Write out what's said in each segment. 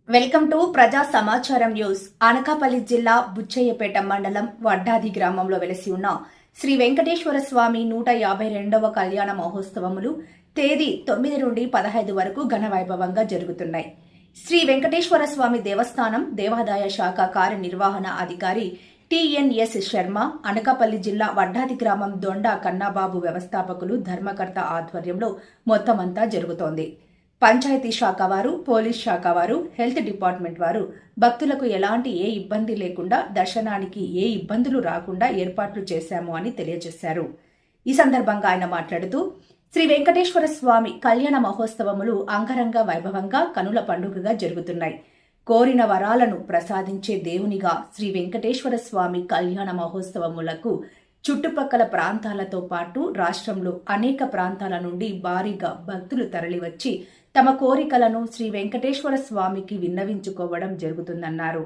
Welcome to ప్రజా సమాచారం news. Anakapalli జిల్లా బుచ్చయ్యపేట మండలం వడ్డాది గ్రామంలో వెలసి ఉన్న శ్రీ వెంకటేశ్వర స్వామి 152వ కళ్యాణ మహోత్సవములు తేదీ 9 నుండి 15 వరకు ఘనవైభవంగా జరుగుతున్నాయి. శ్రీ వెంకటేశ్వర స్వామి దేవస్థానం దేవాదాయ శాఖ కార్యనిర్వహణ అధికారి టిఎన్ఎస్ శర్మ, అనకాపల్లి జిల్లా వడ్డాది గ్రామం దొండ కన్నాబాబు వ్యవస్థాపకులు ధర్మకర్త ఆధ్వర్యంలో మొత్తమంతా జరుగుతోంది. పంచాయతీ శాఖ వారు, పోలీస్ శాఖ వారు, హెల్త్ డిపార్ట్మెంట్ వారు భక్తులకు ఎలాంటి ఏ ఇబ్బంది లేకుండా దర్శనానికి ఏ ఇబ్బందులు రాకుండా ఏర్పాట్లు చేశాము అని తెలియజేశారు. ఈ సందర్భంగా ఆయన మాట్లాడుతూ శ్రీ వెంకటేశ్వర స్వామి కళ్యాణ మహోత్సవములు అంగరంగ వైభవంగా కనుల పండుగగా జరుగుతున్నాయి. కోరిన వరాలను ప్రసాదించే దేవునిగా శ్రీ వెంకటేశ్వర స్వామి కళ్యాణ మహోత్సవములకు చుట్టుపక్కల ప్రాంతాలతో పాటు రాష్ట్రంలో అనేక ప్రాంతాల నుండి భారీగా భక్తులు తరలివచ్చి తమ కోరికలను శ్రీ వెంకటేశ్వర స్వామికి విన్నవించుకోవడం జరుగుతుందన్నారు.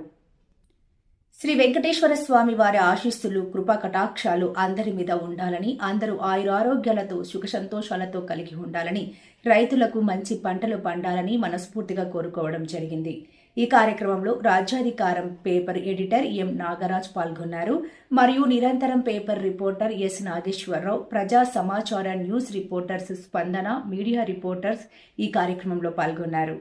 శ్రీ వెంకటేశ్వర స్వామి వారి ఆశీస్సులు, కృపా కటాక్షాలు అందరి మీద ఉండాలని, అందరూ ఆయురారోగ్యాలతో సుఖ సంతోషాలతో కలిగి ఉండాలని, రైతులకు మంచి పంటలు పండాలని మనస్ఫూర్తిగా కోరుకోవడం జరిగింది. ఈ కార్యక్రమంలో రాజ్యాధికారం పేపర్ ఎడిటర్ ఎం నాగరాజ్ పాల్గొన్నారు. మరియు నిరంతరం పేపర్ రిపోర్టర్ ఎస్ నాగేశ్వరరావు, ప్రజా సమాచార న్యూస్ రిపోర్టర్స్ స్పందన, మీడియా రిపోర్టర్స్ ఈ కార్యక్రమంలో పాల్గొన్నారు.